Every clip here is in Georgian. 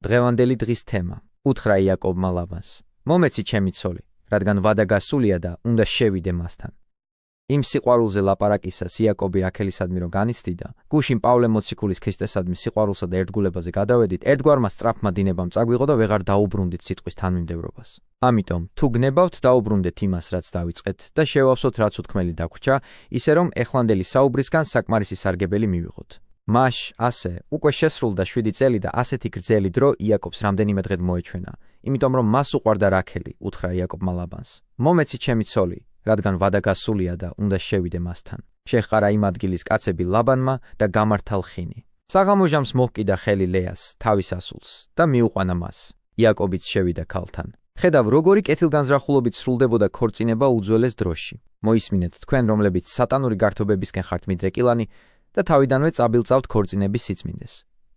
დღევანდელი დღის თემა. უთხრა იაკობმა ლაბანს: მომეცი ჩემი ცოლი, რადგან ვადა გასულია და უნდა შევიდე მასთან. იმ სიყვარულზე ლაპარაკისას იაკობი აქელისადმი რომ განიცდიდა, გუშინ პავლე მოციქულის ქრისტესადმი სიყვარულსა და ერთგულებაზე გადავედით, ერთგვარმა სწრაფმა დინებამ წაგვიღო და ვეღარ დაუბრუნდით სიტყვის თანმიმდევრობას. ამიტომ, თუ გნებავთ, დაუბრუნდეთ იმას, რაც დავიწყეთ და შევავსოთ, რაც უთქმელი დაგვრჩა, ისე რომ ეხლანდელი საუბრისგან საკმარისი სარგებელი მივიღოთ. მაშ, ასე, უკვე შესრულდა 7 წელი და ასეთი გრძელი დრო იაკობს რამდენიმე დღედ მოეჩვენა, იმიტომ რომ მას უყვარდა რაქელი, უთხრა იაკობმა ლაბანს. მომეცი ჩემი ცოლი, რადგან ვადა გასულია და უნდა შევიდე მასთან. შეჰყარა იმ ადგილის კაცები ლაბანმა და გამართა ლხინი. საღამოჟამს მოჰკიდა ხელი ლეას, თავის ასულს და მიუყვანა მას. იაკობიც შევიდა ქალთან. ხედავ, როგორი კეთილგანზრახულობით სრულდებოდა ქორწინება უძველეს დროში. მოისმინეთ თქვენ, რომლებიც სატანური გართობებისკენ ხართ მიდრეკილანი და თავიდანვე წაბილწავთ ქორწინების სიწმინდეს.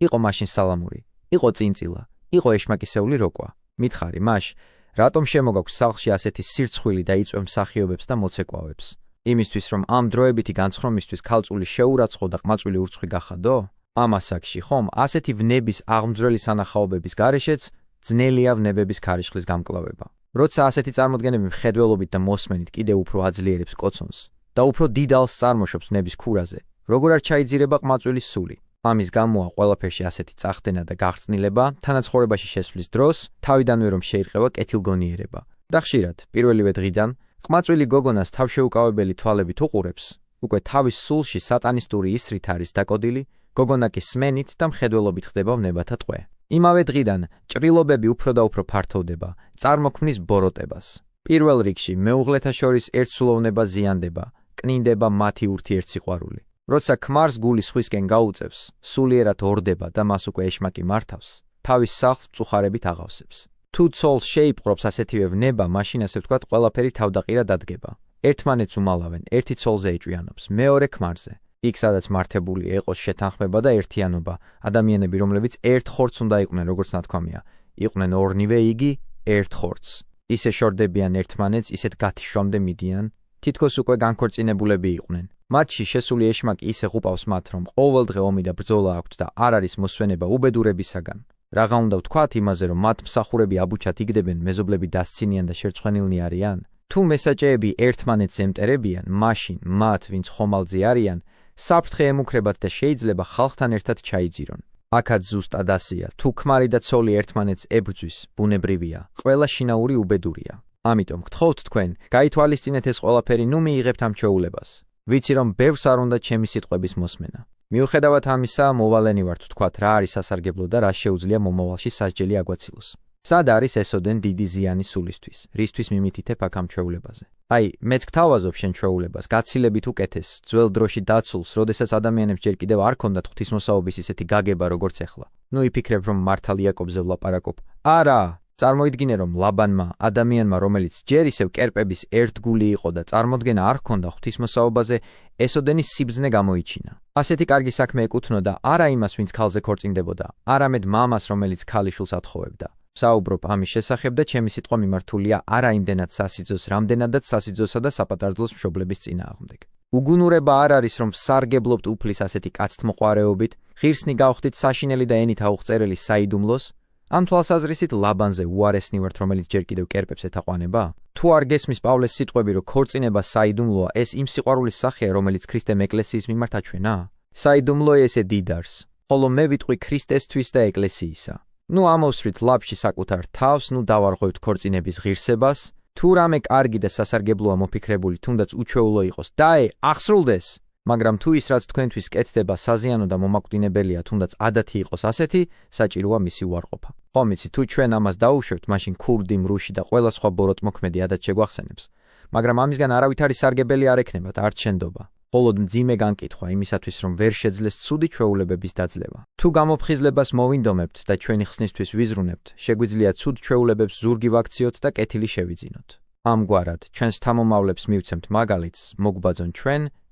იყო მაშინ სალამური, იყო წინწილა, იყო ეშმაკისეული როკვა. მითხარი, მაშ, რატომ შემოგაქვს სახლში ასეთი სირცხვილი და იწვევ მსახიობებს და მოცეკვავებს? იმისთვის, რომ ამ დროებითი განცხრომისთვის ქალწული შეურაცხო და ყმაწვილი ურცხვი გახადო? ამ ასაკში, ხომ, ასეთი ვნების აღმძვრელი სანახაობების გარეშეც ძნელია ვნებების ქარიშხლის გამკლავება. როცა ასეთი წარმოდგენები მხედველობით და მოსმენით კიდევ უფრო აძლიერებს კოცონს და უფრო დიდალს წარმოშობს ვნების ქურაზე, როგორ არ ჩაიძირება ყმაწვილის სული. ამის გამოა ყველაფერში ასეთი წახდენა და გახსნილება, თანაცხოვრებაში შესვლის დროს, თავიდანვე რომ შეირყევა კეთილგონიერება. და ხშირად, პირველივე დღიდან, ყმაწვილი გოგონას თავშეუკავებელი თვალებით უყურებს, უკვე თავის სულში სატანისტური ისრით არის დაკოდილი, გოგონა კი სმენით და მხედველობით ხდება ვნებათა ტყვე. იმავე დღიდან, ჭრილობები უფრო და უფრო ფართოვდება, წარმოქმნის ბოროტებას. პირველ რიგში, მეუღლეთა შორის ერთსულოვნება ზიანდება, კნინდება მათი ურთიერთსიყვარული. როცა ქმარს გული სხვისკენ გაუწევს, სულიერად ორდება და მას უკვე ეშმაკი მართავს, თავის სახლს მწუხარებით აღავსებს. თუ ცოლს შეიპყრობს ასეთივე ვნება, მაშინ ასე ვთქვათ, ყველაფერი თავდაყირად ადგება. ერთმანეთს უმალავენ, ერთი ცოლზე ეჭვიანობს, მეორე ქმარზე. იქ სადაც მართებული ეყოს შეთანხმება და ერთიანობა, ადამიანები, რომლებიც ერთ ხორცს უნდა იყვნენ, როგორც ნათქვამია, იყვნენ ორნივე იგი ერთ ხორცს. ისე შორდებიან ერთმანეთს, ისეთ გათიშვამდე მიდიან, თითქოს უკვე განქორწინებულები იყვნენ. მათში შესული ეშმაკი ისე ღუპავს მათ, რომ ყოველდღე ომი და ბრძოლა აქვთ და არ არის მოსვენება უბედურებისაგან. რაღა უნდა ვთქვათ იმაზე, რომ მათ მსახურები აბუჩად იგდებენ, მეზობლები დასცინიან და შერცხვენილნი არიან? თუ მესაჭეები ერთმანეთს ემტერებიან, მაშინ მათ, ვინც ხომალდზე არიან, საფრთხე ემუქრებათ და შეიძლება ხალხთან ერთად ჩაიძირონ. აქაც ზუსტად ასეა, თუ ქმარი და ცოლი ერთმანეთს ებრძვის, ბუნებრივია, ყველა შინაური უბედურია. ამიტომ გთხოვთ თქვენ, გაითვალისწინეთ ეს ყველაფერი, ნუ მიიღებთ ამ ჩვეულებას. ვიცი რომ ბევრს არ უნდა ჩემი სიტყვების მოსმენა. მიუხედავად ამისა, მოვალენი ვართ ვთქვათ, რა არის სასარგებლო და რა შეუძლია მომავალში სასჯელი აგვაცილოს. სად არის ესოდენ დიდი ზიანი სულისთვის, რისთვის მიმითითებ აქ ამ ჩვეულებაზე? აი, მეც გთავაზობ შენ ჩვეულებას, გაცილებით უკეთეს, ძველ დროში დაცულს, როდესაც ადამიანებს ჯერ კიდევ არ ქონდათ ღვთისმოსაობის ისეთი გაგება, როგორც ეხლა. ნუ იფიქრებ, რომ მართალ იაკობზე ვლაპარაკობ. არა! წარმოიდგინე, რომ ლაბანმა, ადამიანმა, რომელიც ჯერ ისევ კერპების ერთგული იყო და წარმოდგენა არ ჰქონდა ღვთისმოსაობაზე, ესოდენის სიბრძნე გამოიჩინა. ასეთი კარგი საქმე ეკუთვნოდა არა იმას, ვინც ქალზე ქორწინდებოდა, არამედ მამას, რომელიც ქალიშვილს ათხოვებდა. საუბრობ ამის შესახებ და ჩემი სიტყვა მიმართულია არა იმდენად სასიძოს, რამდენადაც სასიძოსა და საპატარძლოს მშობლების წინააღმდეგ. უგუნურება არ არის, რომ სარგებლობთ უფლის ასეთი კაცთმოყვარეობით, ღირსნი გავხდით საშინელი და ენით აუღწერელი საიდუმლოს, ამ თვალსაზრისით ლაბანზე უარესნი ვართ, რომელიც ჯერ კიდევ კერპებს ეთაყვანება? თუ არ გესმის პავლეს სიტყვები, რომ ქორწინება საიდუმლოა, ეს იმ სიყვარულის სახეა, რომელიც ქრისტემ ეკლესიის მიმართ აჩვენა? საიდუმლო ესე დიდარს, ხოლო მე ვიტყვი ქრისტესთვის და ეკლესიისა. ნუ ამოვსვრით ლაფში საკუთარ თავს, ნუ დავარღვევთ ქორწინების ღირსებას, თუ რამე კარგი და სასარგებლოა მოფიქრებული, თუნდაც უჩვეულო იყოს, დაე, აღსრულდეს! მაგრამ თუ ის რაც თქვენთვის კეთდება საზიანო და მომაკვდინებელია, თუნდაც ადათი იყოს ასეთი, საჭიროა მისი უარყოფა. ხომ იცი, თუ ჩვენ ამას დაუშვებთ, მაშინ ქურდი, მრუში და ყველა სხვა ბოროტმოქმედი ადათ შეგვახსენებს. მაგრამ ამისგან არავითარი სარგებელი არ ექნებათ, არ ჩენდობა. მხოლოდ მძიმე განკითხვა იმისათვის, რომ ვერ შეძლეს ცუდი ჩვეულებების დაძლევა. თუ გამოფხიზლებას მოვინდომებთ და ჩვენი ხსნისთვის ვიზრუნებთ, შეგვიძლია ცუდ ჩვეულებებს ზურგი ვაქციოთ და კეთილი შევიძინოთ. ამგვარად, ჩვენს თამომავლებს მივცემთ მაგალითს, მოგბაძონ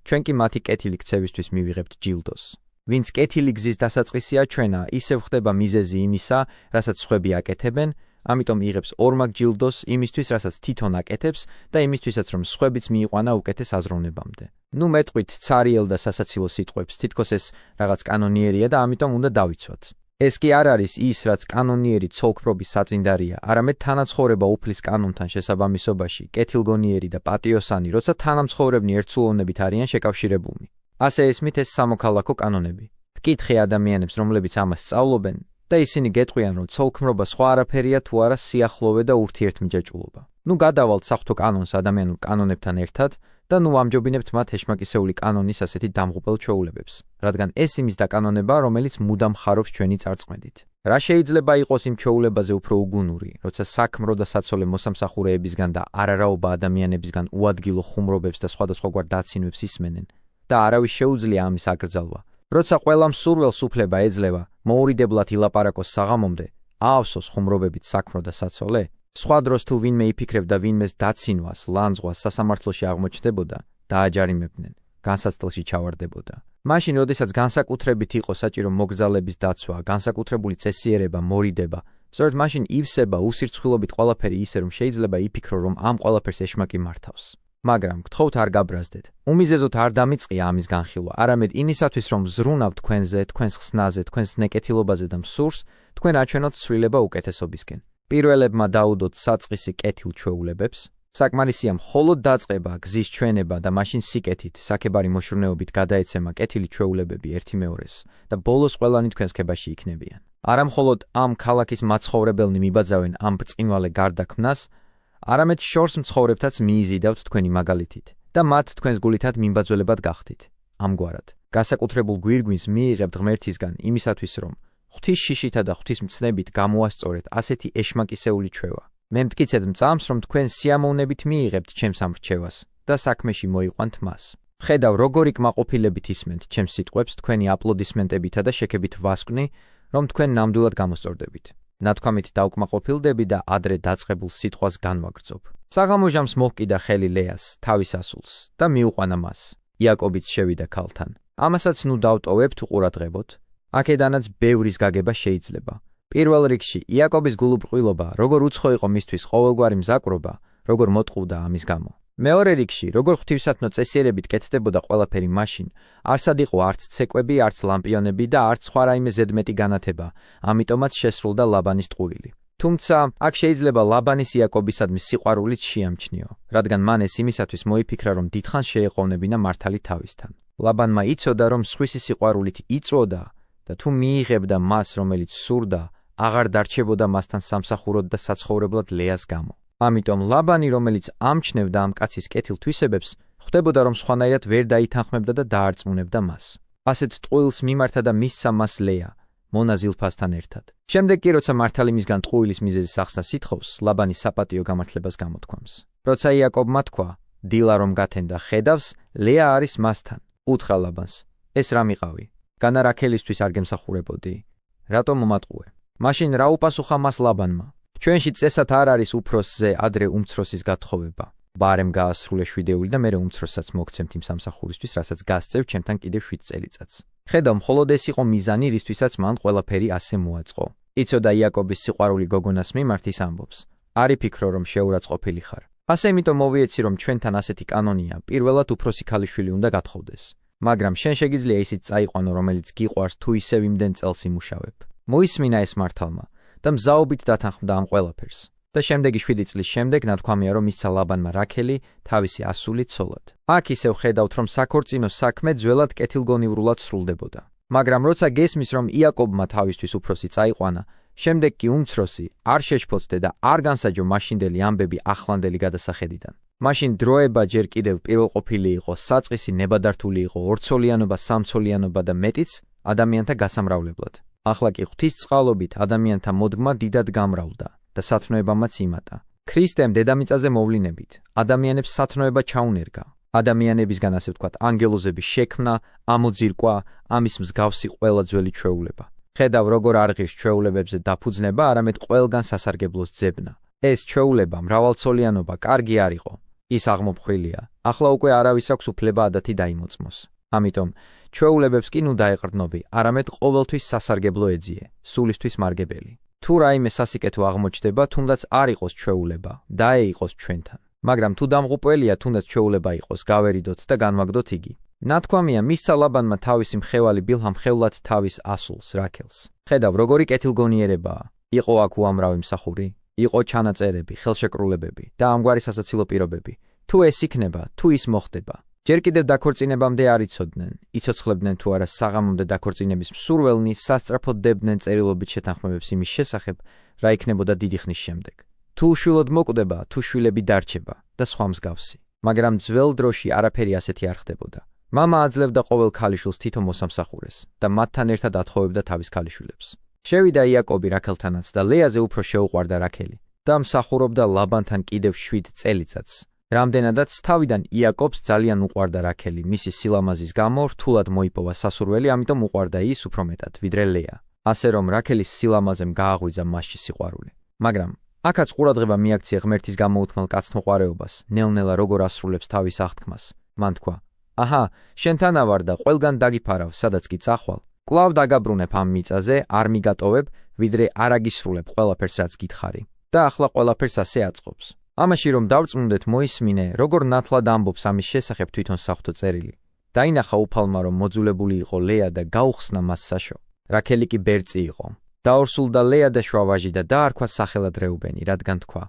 ჩვენ კი მათი კეთილი ქცევისთვის მივიღებთ ჯილდოს. ვინც კეთილი გზის დასაწყისია ჩვენა, ისევ ხდება მიზეზი იმისა, რასაც სხვები აკეთებენ, ამიტომ იღებს ორმაგ ჯილდოს იმისთვის, რასაც თვითონ აკეთებს და იმისთვისაც, რომ სხვებიც მიიყვანა უკეთეს აზროვნებამდე. ნუ მეტყვით ცარიელ და სასაცილო სიტყვებს, თითქოს ეს რაღაც კანონიერია და ამიტომ უნდა დავიცვათ. ეს კი არ არის ის, რაც კანონიერი ცოლქმრობის საწინდარია, არამედ თანაცხოვრება უფლის კანონთან შესაბამისობაში, კეთილგონიერი და პატიოსანი, როცა თანამცხოვრებნი ერთსულოვნებით არიან შეკავშირებულნი. ასე ესმით ეს სამოქალაქო კანონები. Ვკითხე ადამიანებს, რომლებიც ამას სწავლობენ და ისინი გეტყვიან, რომ ცოლქმრობა სხვა არაფერია თუ არა სიახლოვე და ურთიერთმიჯაჭვულობა. ნუ გადავალთ საღვთო კანონს ადამიანურ კანონებთან ერთად და ნუ ამჯობინებთ მათ ეშმაკისეული კანონის ასეთი დამღუპელ ჩვეულებებს, რადგან ეს იმის დაკანონებაა, რომელიც მუდამ ხარობს ჩვენი წარწმენით. რა შეიძლება იყოს იმ ჩვეულებაზე უფრო უგუნური, როცა საქმრო და საცოლე მოსამსახურეებისგან და არარაობა ადამიანებისგან უადგილო ხუმრობებს და სხვადასხვაგვარ დაცინვებს ისმენენ და არავის შეუძლია ამის აკრძალვა. როცა ყველა მსურველს უფლება ეძლევა მოურიდებლად ილაპარაკოს საღამომდე, აავსოს ხუმრობებით საქმრო და საცოლე, სხვა დროს თუ ვინმე იფიქრებდა ვინმეს დაცინვას, ლანძღვას სასამართლოში აღმოჩნდებოდა, დააჯარიმებდნენ, განსაცდელში ჩავარდებოდა. მაშინ, როდესაც განსაკუთრებით იყო საჭირო მოგზალების დაცვა, განსაკუთრებული წესიერება, მორიდება, სწორედ მაშინ ივსება უსირცხვილობით ყველაფერი ისე, რომ შეიძლება იფიქრო, რომ ამ ყველაფერს ეშმაკი მართავს. მაგრამ გთხოვთ არ გაბრაზდეთ. უმიზეზოდ არ დამიწყია ამის განხილვა, არამედ იმისათვის, რომ ზრუნავთ თქვენზე, თქვენს ხსნაზე, თქვენს ნეკეთილობაზე და მსურს, თქვენ აჩვენოთ ცვლილება უკეთესობისკენ. პირველებმა დაუდოთ საწყისი კეთილ ჩვეულებებს, საკმარისია მხოლოდ დაწყება, გზის ჩვენება და მაშინ სიკეთით, საქებარი მოშრნეობით გადაეცემა კეთილი ჩვეულებები ერთი მეორეს და ბოლოს ყველანი თქვენს ქებაში იქნებიან. არა მხოლოდ ამ ქალაქის მაცხოვრებელნი მიბაძავენ ამ ბრწყინვალე გარდაქმნას, არამედ შორს მცხოვრებთაც მიიზიდავთ თქვენი მაგალითით და მათ თქვენს გულითად მიმბაძველებად გახდით. ამგვარად, განსაკუთრებულ გვირგვინს მიიღებთ ღმერთისგან იმისათვის, რომ ღვთის შიშითა და ღვთის მცნებით გამოასწორეთ ასეთი ეშმაკისეული ჩვევა. მე მტკიცედ მწამს, რომ თქვენ სიამოვნებით მიიღებთ ჩემს ამ რჩევას და საქმეში მოიყვანთ მას. ხედავ, როგორი კმაყოფილებით ისმენთ ჩემს სიტყვებს თქვენი აპლოდისმენტებითა და შექებით ვასკვნი, რომ თქვენ ნამდვილად გამოსწორდებით. ნათქვამით დავკმაყოფილდები და ადრე დაწყებულ სიტყვას განვაგრძობ. საღამოჟამს მოჰკიდა ხელი ლეას, თავის ასულს და მიუყვანა მას. იაკობიც შევიდა ქალთან. ამასაც ნუ დავტოვებთ უყურადღებოთ. აქედანაც ბევრის გაგება შეიძლება. პირველ რიგში იაკობის გულუბრყვილობა, როგორ უცხო იყო მისთვის ყოველგვარი მზაკვრობა, როგორ მოტყუდა ამის გამო. მეორე რიგში, როგორ ღვთივსათნო წესიერებით კეთდებოდა ყველაფერი მაშინ, არსად იყო არც ცეკვები, არც ლამპიონები და არც სხვა რაიმე ზედმეტი განათება, ამიტომაც შესრულდა ლაბანის ტყუილი. თუმცა, აქ შეიძლება ლაბანის იაკობისადმი სიყვარულით შეამჩნიო, რადგან მან ეს იმისათვის მოიფიქრა, რომ დიდხანს შეეყოვნებინა მართალი თავისთან. ლაბანმა იცოდა, რომ სხვისი სიყვარულით იწვოდა და თუ მიიღებდა მას, რომელიც სურდა, აღარ დარჩებოდა მასთან სამსახუროდ და საცხოვრებლად ლეას გამო. ამიტომ ლაბანი, რომელიც ამჩნევდა ამ კაცის კეთილ თვისებებს, ხვდებოდა, რომ სხვანაირად ვერ დაითანხმებდა და დაარწმუნებდა მას. ასეთ ტყუილს მიმართა და მისცა მას ლეა, მონა ზილფასთან ერთად. შემდეგ კი, როცა მართალი მისგან ტყუილის მიზეზის ახსნას ითხოვს, ლაბანი საპატიო გამართლებას გამოთქვამს. როცა იაკობმა თქვა, დილა რომ გათენდა ხედავს, ლეა არის მასთან. უთხრა ლაბანს, ეს რა მიყავი? განა რაქელისთვის არ გემსახურებოდი? რატომ მომატყუე? მაშინ რა უპასუხა მას ლაბანმა? ჩვენში წესად არ არის უფროსზე ადრე უმცროსის გათხოვება. ბარემ გაასრულე 7 დეული და მერე უმცროსაც მოგცემთ იმ სამსახურისთვის, რასაც გასწევ ჩემთან კიდევ 7 წელიწადს. ხედავ, მხოლოდ ეს იყო მიზანი, რისთვისაც მან ყველაფერი ასე მოაწყო. იცოდა იაკობის სიყვარული გოგონას მიმართ, ის ამბობს. არ იფიქრო, რომ შეურაცხყოფილი ხარ. ასე იმიტომ მოვიეცი, რომ ჩვენთან ასეთი კანონია, პირველად უფროსი ქალიშვილი უნდა გათხოვდეს. მაგრამ შენ შეგიძლია ისიც წაიყვანო, რომელიც გიყვარს თუ ისევ იმდენ წელს იმუშავებ. მოისმინა ეს მართალმა და მზაობით დათანხმდა ამ ყველაფერს. და შემდეგი 7 წლის შემდეგ ნათქვამია, რომ მისცა ლაბანმა რაქელი თავისი ასული ცოლად. აქ ისევ ხედავთ, რომ საქორწინო საქმე ძველად კეთილგონივრულად სრულდებოდა. მაგრამ როცა გესმის, რომ იაკობმა თავისთვის უფროსი წაიყვანა, შემდეგ კი უმცროსი არ შეშფოთდე და არ განსაჯო მაშინდელი ამბები ახლანდელი გადასახედიდან. მაშინ დროება ჯერ კიდევ პირველყოფილი იყო, საწყისი ნებადართული იყო, ორცოლიანობა, სამცოლიანობა და მეტიც ადამიანთა გასამრავლებლად. ახლა კი ღვთის წყალობით ადამიანთა მოდგმა დიდად გამრავლდა და სათნოებამაც იმატა. ქრისტემ დედამიწაზე მოვლინებით ადამიანებს სათნოება ჩაუნერგა. ადამიანებისგან ასე ვთქვათ, ანგელოზების შექმნა, ამოძირკვა, ამის მსგავსი ყველა ძველი ჩვეულება. ხედავ, როგორ არ ღირს ჩვეულებებზე დაფუძნება, არამედ ყველგან სასარგებლოს ძებნა. ეს ჩვეულება, მრავალცოლიანობა, კარგი არ იყო. ის აღმოფხრილია. ახლა უკვე არავის აქვს უფლება ადათი დაიმოწმოს. ამიტომ ჩვეულებებს კი ნუ დაეყრდნობი, არამედ ყოველთვის სასარგებლო ეძიე, სულისთვის მარგებელი. თუ რაიმე სასიკეთო აღმოჩნდება, თუნდაც არ იყოს ჩვეულება, დაეიყოს ჩვენთან. მაგრამ თუ დამღუპველია, თუნდაც ჩვეულება იყოს, გავერიდოთ და განვაგდოთ იგი. ნათქვამია, მისცა ლაბანმა თავისი მხევალი ბილჰა მხევლად თავის ასულს, რაქელს. ხედავ, როგორი კეთილგონიერებაა. იყო აქ უამრავი მსახური, იყო ჩანაწერები, ხელშეკრულებები და ამგვარი სასაცილო პირობები. თუ ეს იქნება, თუ ის მოხდება. ჯერ კიდევ დაქორწინებამდე არ იცოდნენ, იცოცხლებდნენ თუ არა საღამომდე დაქორწინების მსურველნი სასწრაფოდ დებდნენ წერილობით შეთანხმებებს იმის შესახებ, რა იქნებოდა დიდი ხნის შემდეგ. თუ უშვილოდ მოკვდება, თუ შვილები დარჩება და სხვა მსგავსი. მაგრამ ძველ დროში არაფერი ასეთი არ ხდებოდა. მამა აძლევდა ყოველ ქალიშვილს თითო მოსამსახურეს და მათთან ერთად ათხოვებდა თავის ქალიშვილებს. შევიდა იაკობი რაქელთანაც და ლეაზე უფრო შეუყვარდა რაქელი და მსახურობდა ლაბანთან კიდევ 7 წელიწადს. რამდენადაც თავიდან იაკობს ძალიან უყვარდა რაქელი, მისი სილამაზის გამო რთულად მოიპოვა სასურველი, ამიტომ უყვარდა ის უფრო მეტად, ვიდრე ლეა. ასე რომ რაქელის სილამაზემ გააღვიძა მასში სიყვარული. მაგრამ აქაც ყურადღება მიაქცია ღმერთის გამოუთმელ კაცთმოყვარეობას, ნელ-ნელა როგორ ასრულებს თავის აღთქმას. მან თქვა: აჰა, შენთანა ვარ და ყველგან დაგიფარავ, სადაც კი წახვალ. კვლავ დაგაბრუნებ ამ მიწაზე, არ მიგატოვებ, ვიდრე არ აგისრულებ ყველაფერს, რაც გითხარი. და ახლა ყველაფერს ასე აწყობს. ამაში რომ დავწმუნდეთ, მოისმინე, როგორ ნათლად ამბობს ამის შესახებ თვითონ საღვთო წერილი. დაინახა უფალმა, რომ მოძულებული იყო ლეა და გაუხსნა მას საშო. რაქელი კი ბერწი იყო. დაორსულდა ლეა და შვა ვაჟი და დაარქვა სახელად რეუბენი, რადგან თქვა: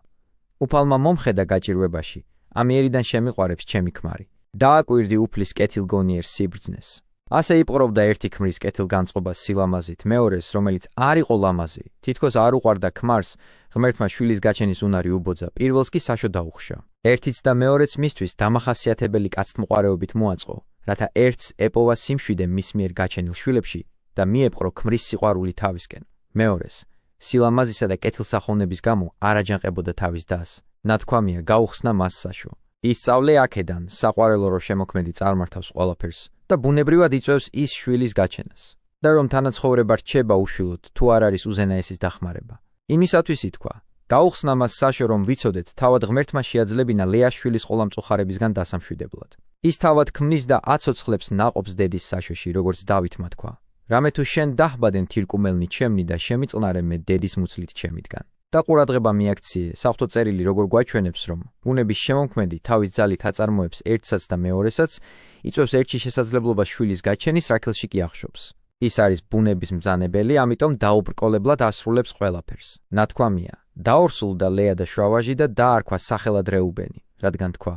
უფალმა მომხედა გაჭირვებაში, ამიერიდან შემიყვარებს ჩემი ქმარი. დააკვირდი უფლის კეთილგონიერ სიბრძნეს. ასე იპყრობდა ერთი ქმრის კეთილგანწყობას სილამაზით, მეორეს, რომელიც არ იყო ლამაზი, თითქოს არ უყვარდა ქმარს, ღმერთმა შვილის გაჩენის უნარი უბოძა, პირველს კი საშო დაუხშა. ერთიც და მეორეც მისთვის დამახასიათებელი კაცთმოყვარეობით მოაწყო, რათა ერთს ეპოვა სიმშვიდე მის მიერ გაჩენილ შვილებში და მიეპყრო ქმრის სიყვარული თავისკენ. მეორეს, სილამაზისა და კეთილსახოვნების გამო არ აჯანყებოდა თავის დას. ნათქვამია, გაუხსნა მას საშო. ისწავლე აქედან, საყვარელო რო შემოქმედი წარმართავს ყველაფერს და ბუნებრივად იწვევს ის შვილის გაჩენას. და რომ თანაცხოვრება რჩება უშვილოდ, თუ არ არის უზენაესის დახმარება. იმისათვის ითქვა: გაუხსნა მას საშო, რომ ვიცოდეთ, თავად ღმერთმა შეაძლებინა ლეას შვილის ყოლამწუხარებისგან დასამშვიდებლად. ის თავად ქმნის და აცოცხლებს ნაყოფს დედის საშოში, როგორც დავითმა თქვა: რამე თუ შენ დაჰბადენ თირკუმელნი ჩემნი და შემიწნარე მე დედის მუცლით ჩემიდან. და ყურადღება მიაქციე, საღვთო წერილი როგორ გვაჩვენებს, რომ ბუნების შემოქმედი თავის ძალით აწარმოებს ერთსაც და მეორესაც, იწვევს ერთში შესაძლებლობას შვილის გაჩენის, რაქელში კი ახშობს. ის არის ბუნების მბრძანებელი, ამიტომ დაუბრკოლებლად ასრულებს ყველაფერს. ნათქვამია, დაორსულდა ლეა და შვა ვაჟი და დაარქვა სახელად რეუბენი, რადგან თქვა: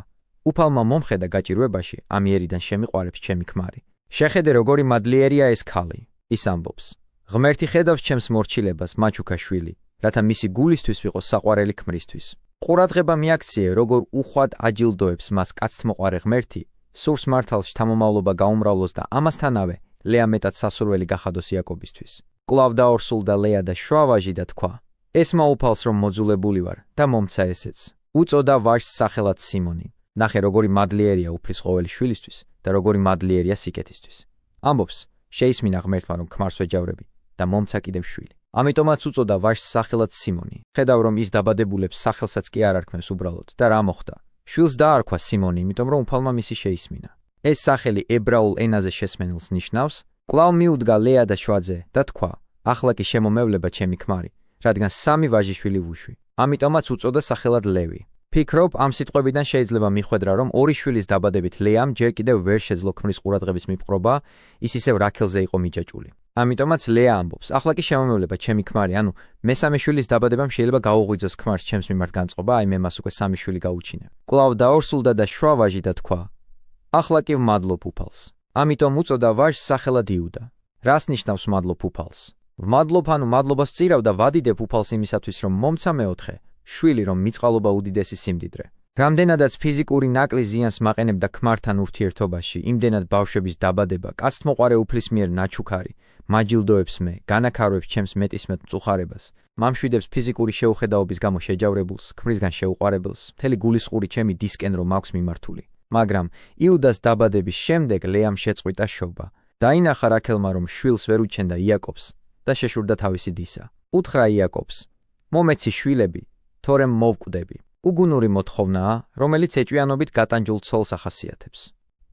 უფალმა მომხედა გაჭირვებაში, ამიერიდან შემიყვარებს ჩემი ქმარი. შეხედე როგორი მადლიერია ეს ქალი, ის ამბობს: ღმერთი ხედავს ჩემს მორჩილებას, მაჩუქა შვილი, რათა მისი გულისთვის ვიყო საყვარელი ქმრისთვის. ყურადღება მიაქციე, როგორ უხვად აჯილდოებს მას კაცთმოყვარე ღმერთი, სურს მართალს შთამომავლობა გაუმრავლოს და ამასთანავე ლეა მეტად სასურველი გახადოს იაკობისთვის. კვლავ დაორსულდა ლეა და შვა ვაჟი და თქვა: ესმა უფალს რომ მოძულებული ვარ და მომცა ესეც. უწოდა ვაჟს სახელად სიმონი. ნახე როგორი მადლიერია უფლის ყოველი შვილისთვის და როგორი მადლიერია სიკეთისთვის. ამბობს, შეისმინა ღმერთმა რომ ქმარს ვეჯავრები და მომცა კიდევ შვილი. ამიტომაც უწოდა ვაჟს სახელად სიმონი. ხედავ რომ ის დაბადებულებს სახელსაც კი არ არქმევს უბრალოდ და რა მოხდა? შვილს დაარქვა სიმონი, იმიტომ რომ უფალმა მისი შეისმინა. ეს სახელი ებრაულ ენაზე შესმენელს ნიშნავს: კვლავ მიუდგა ლეა და შვაძე და თქვა: ახლა კი შემომევლება ჩემი ქმარი, რადგან სამი ვაჟიშვილი ვუშვი. ამიტომაც უწოდა სახელად ლევი. ფიქრობ, ამ სიტყვებიდან შეიძლება მიხვედრა, რომ ორი შვილის დაბადებით ლეამ ჯერ კიდევ ვერ შეძლო ქმრის ყურადღების მიპყრობა, ის ისევ რაქელზე იყო მიჯაჭული. ამიტომაც ლეა ამბობს: ახლა კი შემომევლება ჩემი ქმარი, ანუ მესამე შვილის დაბადებამ შეიძლება გაუღვიძოს ქმარს ჩემს მიმართ განწყობა, აი მე მას უკვე სამი შვილი გაუჩინებ. კვლავ დაორსულდა და შვა ვაჟი და თქვა: ახლა კი ვმადლობ უფალს. ამიტომ უწოდა ვაჟს სახელად იუდა. რას ნიშნავს ვმადლობ უფალს? ვმადლობ, ანუ მადლობას ვწირავ და ვადიდებ უფალს იმისათვის, რომ მომცა მეოთხე შვილი, რომ მიწყალობა უდიდესი სიმდიდრე. რამდენადაც ფიზიკური ნაკლი ზიანს მაყენებდა ქმართან ურთიერთობაში, იმდენად ბავშვების დაბადება, კაცთმოყვარე უფლის მიერ ნაჩუქარი, მაჯილდოებს მე, განაქარვებს ჩემს მეტისმეტ მწუხარებას, მამშვიდებს ფიზიკური შეუხედაობის გამო შეჯავრებულს, ქმრისგან შეუყარებელს, მთელი გულისყური ჩემი დისკენ რომ აქვს მიმართული. მაგრამ იუდას დაბადების შემდეგ ლეამ შეწყვიტა შობა. დაინახა რაქელმა, რომ შვილს ვერ უჩენდა იაკობს და შეშურდა თავისი დისა. უთხრა იაკობს: მომეცი შვილები, თორემ მოვკვდები. უგუნური მოთხოვნაა, რომელიც ეჭვიანობით გატანჯულ ცოლს ახასიათებს.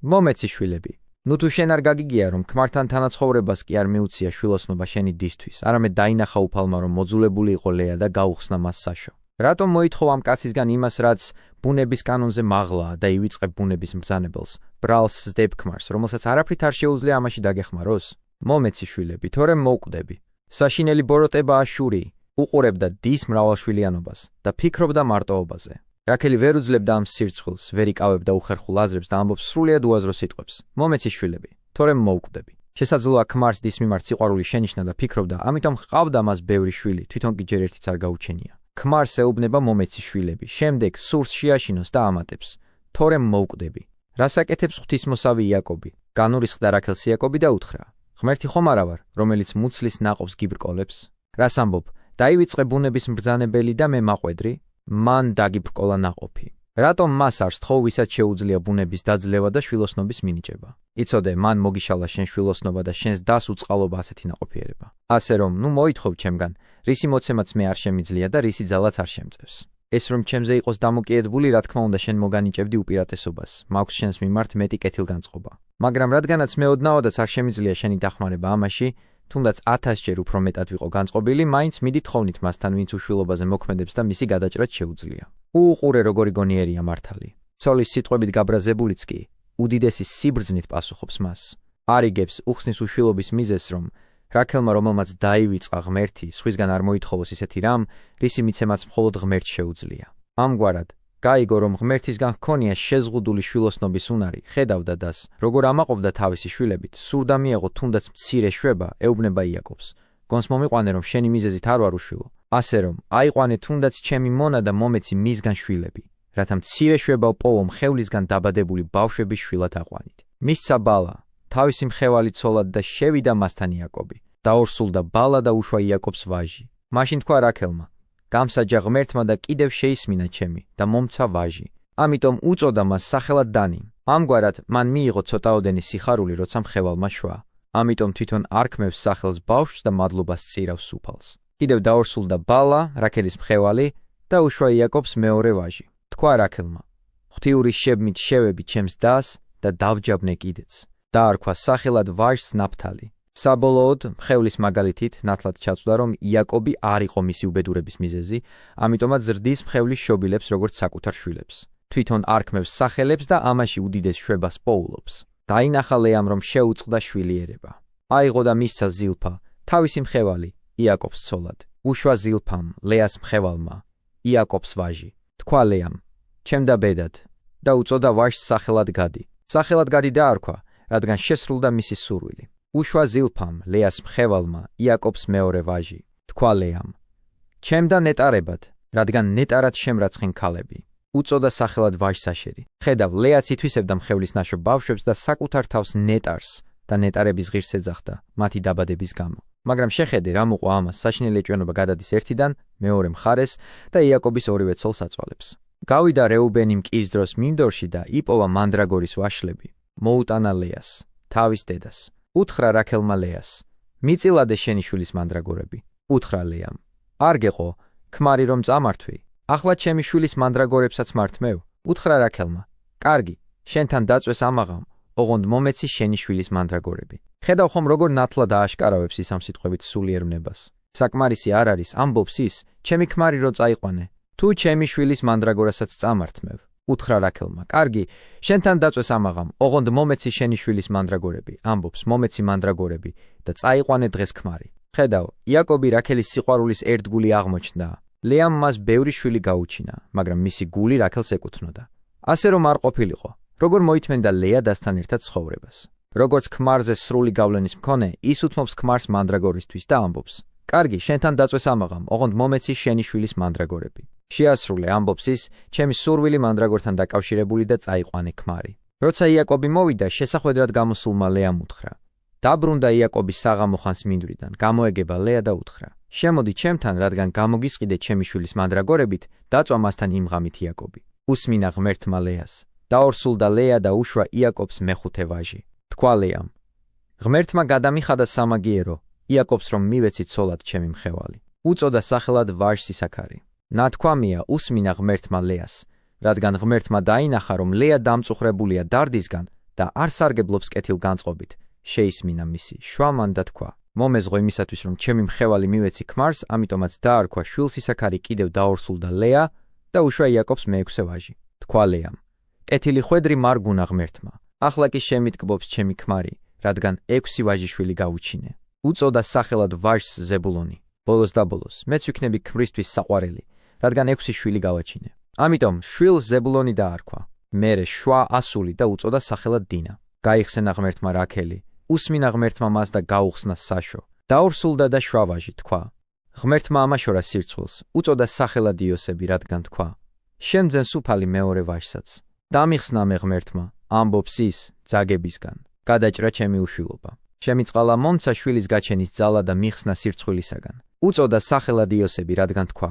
მომეცი შვილები, ნუ თუ შენ არ გაგიგია, რომ ქმართან თანაცხოვრებას კი არ მიუცია შვილოსნობა შენი დისთვის, არამედ დაინახა უფალმა, რომ მოძულებული იყო ლეა და გაუხსნა მას საშო. რატომ მოითხოვ ამ კაცისგან იმას, რაც ბუნების კანონზე მაღლაა და ივიწყებ ბუნების მბრძანებელს, ბრალს ზდებ ქმარს, რომელსაც არაფრით არ შეუძლია ამაში დაგეხმაროს? მომეცი შვილები, თორემ მოვკვდები. საშინელი ბოროტებაა შური, უყურებდა დის მრავალშვილიანობას და ფიქრობდა მარტოობაზე. რაქელი ვერ უძლებდა ამ სირცხვილს, ვერ იკავებდა უხერხულ აზრებს და ამბობს სრულიად უაზრო სიტყვებს. მომეცი შვილები, თორემ მოვკვდები. შესაძლოა ქმარს დის მიმართ სიყვარული შენიშნა და ფიქრობდა, ამიტომ ჰყავდა მას ბევრი შვილი, თვითონ კი ჯერ ერთიც არ გაუჩენია. ქმარს ეუბნება მომეცი შვილები, შემდეგ სურს შეაშინოს და ამატებს. თორემ მოვკვდები. რას აკეთებს ღვთისმოსავი იაკობი? განურისხდა რაქელს იაკობი და უთხრა: ღმერთი ხომ არა ვარ, რომელიც მუცლის ნაყოფს გიბრკოლებს? რას ამბობ? დაივიწყე ბუნების მბრძანებელი და მე მაყვედრი? მან დაგიბრკოლა ნაყოფი. რატომ მას არ სთხოვ, ვისაც შეუძლია ბუნების დაძლევა და შვილოსნობის მინიჭება? იცოდე, მან მოგიშალა შენ შვილოსნობა და შენს დას უწყალობა ასეთი ნაყოფიერება. ასე რომ, ნუ მოითხოვ ჩემგან, რისი მოცემაც მე არ შემიძლია და რისი ძალაც არ შემწევს. ეს რომ ჩემზე იყოს დამოკიდებული, რა თქმა უნდა, შენ მოგანიჭებდი უპირატესობას, მაქვს შენს მიმართ მეტი კეთილგანწყობა. მაგრამ რადგანაც მე ოდნავადაც არ შემიძლია შენი დახმარება ამაში, თუნდაც 1000 ჯერ უფრო მეტად ვიყო განწყობილი, მაინც მიდით ხოვნით მასთან, ვინც უშვილობაზე მოქმედებს და მისი გადაჭრაც შეუძლია. უუყურე როგორი გონიერია მართალი. ცოლის სიტყვებით გაბრაზებულიც კი უდიდესი სიბრძნით პასუხობს მას. არიგებს უხსნის უშვილობის მიზეზს, რომ რაქელმა, რომელმაც დაივიწყა ღმერთი, სხვისგან არ მოითხოვოს ისეთი რამ, რისი მიცემაც მხოლოდ ღმერთს შეუძლია. ამგვარად, გაიგო, რომ ღმერთისგან ჰქონია შეზღუდული შვილოსნობის უნარი, ხედავდა დას, როგორ ამაყობდა თავისი შვილებით, სურდა მიეღო თუნდაც მცირე შვება, ეუბნება იაკობს. გონს მომიყვანე, რომ შენი მიზეზით არ ვარ უშვილო, ასე რომ აიყვანე თუნდაც ჩემი მონა და მომეცი მისგან შვილები, რათა მცირე შვება პოვო მხევლისგან დაბადებული ბავშვების შვილად აყვანით. მისცა ბალა, თავისი მხევალი ცოლად და შევიდა მასთან იაკობი. დაორსულდა ბალა და უშვა იაკობს ვაჟი. მაშინ თქვა რაქელმა: გამსაჯა ღმერთმა და კიდევ შეისმინა ჩემი და მომცა ვაჟი. ამიტომ უწოდა მას სახელად დანი. ამგვარად მან მიიღო ცოტაოდენი სიხარული, როცა მხევალმა შვა. ამიტომ თვითონ არქმევს სახელს ბავშვს და მადლობას წირავს უფალს. კიდევ დაორსულდა ბალა, რაქელის მხევალი, და უშვა იაკობს მეორე ვაჟი. თქვა რაქელმა: ღვთიური შებმით შევები ჩემს დას და დავჯაბნე კიდეც. დაარქვა სახელად ვაჟს ნაფთალი. საბოლოოდ, მხევლის მაგალითით ნათლად ჩაწვდა, რომ იაკობი არ იყო მისი უბედურების მიზეზი, ამიტომაც ზრდის მხევლის შობილებს როგორც საკუთარ შვილებს. თვითონ არქმევს სახელებს და ამაში უდიდეს შვებას პოულობს. დაინახა ლეამ, რომ შეუწყდა შვილიერება. აიღო და მისცა ზილფა, თავისი მხევალი, იაკობს ცოლად. უშვა ზილფამ, ლეას მხევალმა, იაკობს ვაჟი. თქვა ლეამ: ჩემდა ბედად, და უწოდა ვაჟს სახელად გადი. სახელად გადი დაარქვა, რადგან შესრულდა მისი სურვილი. უშვა ზილფამ, ლეას მხევალმა, იაკობს მეორე ვაჟი. თქვა ლეამ: ჩემდა ნეტარებად, რადგან ნეტარად შემრაცხენ ქალები. უწოდა სახელად ვაჟსაშერი. ხედავ, ლეაც ითვისებდა მხევლის ნაშობ ბავშვებს და საკუთარ თავს ნეტარს და ნეტარების ღირს ეძახდა მათი დაბადების გამო. მაგრამ შეხედე, რა მოყვა ამას, საშინელი ეჭვიანობა გადადის ერთიდან მეორე მხარეს და იაკობის ორივე ცოლს აწვალებს. გავიდა რეუბენი მკის დროს მინდორში და იპოვა მანდრაგორის ვაშლები. მოუტანა ლეას, თავის დედას. უთხრა რაქელმა ლეას: მიწილადე შენი შვილის მანდრაგორები. უთხრა ლეამ: არ გეყო, ქმარი რომ წამართვი, ახლა ჩემი შვილის მანდრაგორებსაც მართმევ. უთხრა რაქელმა: კარგი, შენთან დაწვეს ამაღამ, ოღონდ მომეცი შენი შვილის მანდრაგორები. ხედავ ხომ როგორ ნათლად ააშკარავებს ის ამ სიტყვებით სულიერ ვნებას. საკმარისი არ არის, ამბობს ის, ჩემი ქმარი რო წაიყვანე, თუ ჩემი შვილის მანდრაგორასაც წამართმევ. უთხრა რაქელმა: კარგი, შენთან დაწვეს ამაღამ, ოღონდ მომეცი შენი შვილის მანდრაგორები, ამბობს მომეცი მანდრაგორები და წაიყვანე დღეს ქმარი. ხედავ, იაკობი რაქელის სიყვარულის ერთგული აღმოჩნდა. ლეამ მას ბევრი შვილი გაუჩინა, მაგრამ მისი გული რაქელს ეკუთვნოდა. ასე რომ არ ყოფილიყო, როგორ მოითმენდა ლეა დასთან ერთად ცხოვრებას. როგორც ქმარზე სრული გავლენის მქონე, ის უთმობს ქმარს მანდრაგორისთვის და ამბობს: კარგი, შენთან დაწვეს ამაღამ, ოღონდ მომეცი შენი შვილის მანდრაგორები. შეასრულე, ამბობს ის, ჩემი სურვილი მანდრაგორთან დაკავშირებული და წაიყვანე ქმარი. როცა იაკობი მოვიდა, შესახვედრად გამოსულმა ლეამ უთხრა. დაბრუნდა იაკობი საღამო ხანს მინდვრიდან, გამოეგება ლეა და უთხრა: შემოდი ჩემთან, რადგან გამოგისყიდე ჩემი შვილის მანდრაგორებით, დაწვა მასთან იმ ღამით იაკობი. უსმინა ღმერთმა ლეას. დაორსულდა ლეა და უშვა იაკობს მეხუთე ვაჟი. თქვა ლეამ: ღმერთმა გადამიხადა სამაგიერო, იაკობს რომ მივეცი ცოლად ჩემი მხევალი. უწოდა სახელად ვაჟს ისაქარი. ნათქვამია, უსმინა ღმერთმა ლეას, რადგან ღმერთმა დაინახა, რომ ლეა დამწუხრებულია დარდისგან და არ სარგებლობს კეთილგანწყობით, შეისმინა მისი შვამან და თქვა: მომეზღო იმისათვის, რომ ჩემი მხევალი მივეცი ქმარს, ამიტომაც დაარქვა შვილს ისაქარი კიდევ დაორსულდა ლეა და უშვა იაკობს მეექვსე ვაჟი. თქვა ლეამ: კეთილი ხვედრი მარგუნა ღმერთმა. ახლა კი შემიტკბობს ჩემი ქმარი, რადგან 6 ვაჟიშვილი გავუჩინე. უწოდა სახელად ვაჟს ზებულონი. ბოლოს და ბოლოს მეც ვიქნები ქმრისთვის საყვარელი, რადგან 6 შვილი გავაჩინე. ამიტომ შვილს ზებულონი დაარქვა. მერე შვა ასული და უწოდა სახელად დინა. გაიხსენა ღმერთმა რაქელი, უსმინა ღმერთმა მას და გაუხსნა საშო. დაორსულდა და შვა ვაჟი თქვა. ღმერთმა ამაშორა სირცხვილს, უწოდა სახელად იოსები, რადგან თქვა: შემძენ სუფალი მეორე ვაჟსაც. დამიხსნა მე ღმერთმა, ამბობს ის ძაგებისგან. გადაჭრა ჩემი უშვილობა. შემიწყალა მომცა შვილის გაჩენის ძალა და მიხსნა სირცხვილისაგან. უწოდა სახელად იოსები, რადგან თქვა: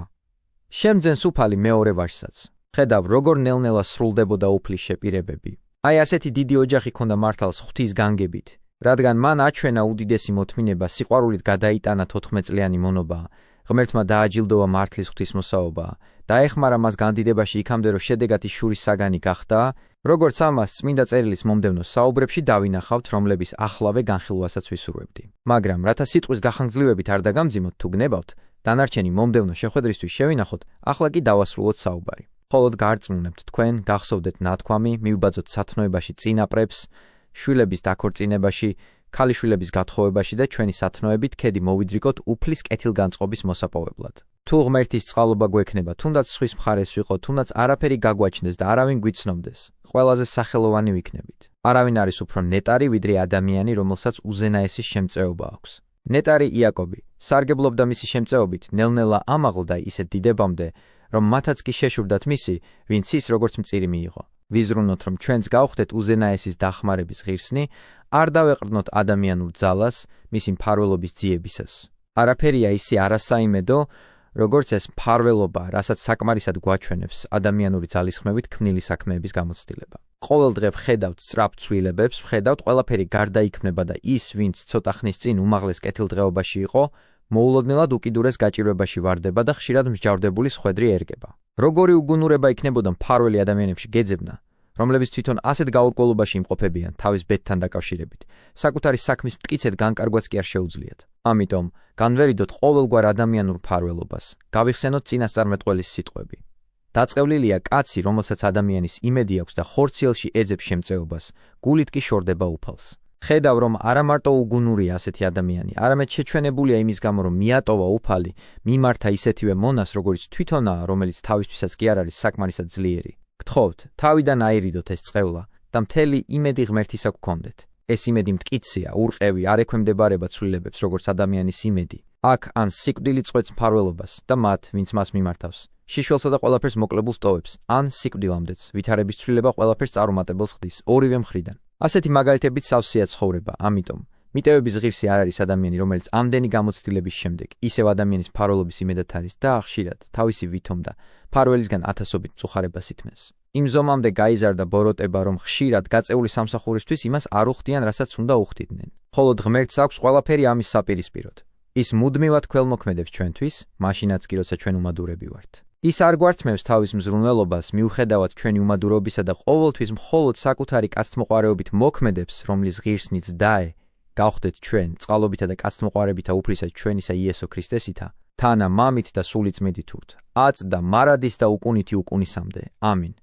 შემძენ სუფალი მეორე ვაჟსაც. ხედავ, როგორ ნელ-ნელა სრულდებოდა უფლის შეპირებები. აი ასეთი დიდი ოჯახი ქონდა მართალს ღვთის განგებით, რადგან მან აჩვენა უდიდესი მოთმინება, სიყვარულით გადაიტანა 14 წლიანი მონობა, ღმერთმა დააჯილდოვა მართლის ღვთისმოსაობა, დაეხმარა მას განდიდებაში იქამდე, რომ შედეგად ის შურის საგანი გახდა, როგორც ამას წმინდა წერილის მომდევნო საუბრებში დავინახავთ, რომლების ახლავე განხილვასაც ვისურვებდი. მაგრამ რათა სიტყვის გახანგრძლივებით არ დაგამძიმოთ თუ გნებავთ, დანარჩენი მომდევნო შეხვედრისთვის შევინახოთ, ახლა კი დავასრულოთ საუბარი. მხოლოდ გარწმუნებთ თქვენ, გახსოვდეთ ნათქვამი, მივბაძოთ სათნოებაში წინაპრებს, შვილების დაქორწინებაში, ქალიშვილების გათხოვებაში და ჩვენი სათნოებით ქედი მოვიდრიკოთ უფლის კეთილგანწყობის მოსაპოვებლად. თუ ღმერთის წყალობა გვექნება, თუნდაც სხვის მხარეს ვიყოთ, თუნდაც არაფერი გაგვაჩნდეს და არავინ გვიცნობდეს, ყველაზე სახელოვანი ვიქნებით. არავინ არის უფრო ნეტარი, ვიდრე ადამიანი, რომელსაც უზენაესი შემწეობა აქვს. ნეტარი იაკობი სარგებლობდა მისი შემწეობით, ნელ-ნელა ამაღლდა ისეთ დიდებამდე, რომ მათაც კი შეშურდათ მისი, ვინც ის როგორც მწირი მიიღო. ვიზრუნოთ, რომ ჩვენც გავხდეთ უზენაესის დახმარების ღირსნი, არ დავეყრდნოთ ადამიანურ ძალას მისი მფარველობის ძიებისას. არაფერია ისე არასაიმედო, როგორც ეს მფარველობა, რასაც საკმარისად გვაჩვენებს ადამიანური ძალისხმევით ქმნილი საქმეების გამოცდილება. ყოველ დღე ვხედავთ სწრაფ ცვლილებებს, ვხედავთ ყველაფერი გარდაიქმნება და ის, ვინც ცოტა ხნის წინ უმაღლეს კეთილდღეობაში იყო, მოულოდნელად უკიდურეს გაჭირვებაში ვარდება და ხშირად მსჯავრდებული სხვედრი ერგება. როგორი უგუნურება იქნებოდა მფარველი ადამიანებში გეძებნა, რომლებიც თვითონ ასეთ გაურკვევლობაში იმყოფებიან თავის ბედთან დაკავშირებით, საკუთარი საქმის მტკიცედ განკარგვაც კი არ შეუძლიათ. ამიტომ განვერიდოთ ყოველგვარ ადამიანურ მფარველობას, გავიხსენოთ წინასწარმეტყველის სიტყვები. დაწყევლილია კაცი, რომელსაც ადამიანის იმედი აქვს და ხორციელში ეძებს შემწეობას, გულით კი შორდება უფალს. ხედავ, რომ არა მარტო უგუნურია ასეთი ადამიანი, არამედ შეჩვენებულია იმის გამო, რომ მიატოვა უფალი, მიმართა ისეთივე მონას, როგორც თვითონაა, რომელიც თავისთვისაც კი არ არის საკმარისად ძლიერი. გთხოვთ, თავიდან აირიდოთ ეს წყევლა და მთელი იმედი ღმერთისა გქონდეთ. ეს იმედი მტკიცია, ურყევი, არ ექვემდებარება ცვლილებებს, როგორც ადამიანის იმედი. აქ ან სიკვდილი წყვეტს მფარველობას და მათ, ვინც მას მიმართავს, შიშველსა და ყველაფერს მოკლებულს ტოვებს, ან სიკვდილამდეც, ვითარების ცვლილება ყველაფერს წარუმატებელს ხდის, ორივე მხრიდან. ასეთი მაგალითებით სავსეა ცხოვრება, ამიტომ მიტევების ღირსი არ არის ადამიანი, რომელიც ამდენი გამოცდილების შემდეგ ისევ ადამიანის მფარველობის იმედად არის და ხშირად თავისი ვითომ და მფარველისგან ათასობით მწუხარებას ითმეს. იმ ზომამდე გაიზარდა ბოროტება, რომ ხშირად გაწეული სამსახურისთვის იმას არ უხდიან, რასაც უნდა უხდიდნენ. მხოლოდ ღმერთს აქვს ყველაფერი ამის საპირისპიროდ. ის მუდმივად ქველმოქმედებს ჩვენთვის, მაშინაც კი როცა ჩვენ უმადურები ვართ. ის არ გვართმევს თავის მზრუნველობას, მიუხედავად ჩვენი უმადურობისა და ყოველთვის მხოლოდ საკუთარი კაცთმოყვარეობით მოქმედებს, რომლის ღირსნიც დაე, გავხდეთ ჩვენ წყალობითა და კაცთმოყვარეობითა უფლისა ჩვენისა იესო ქრისტესითა, თანა მამით და სული წმიდით ურთ, აწ და მარადის და უკუნითი უკუნისამდე. ამინ.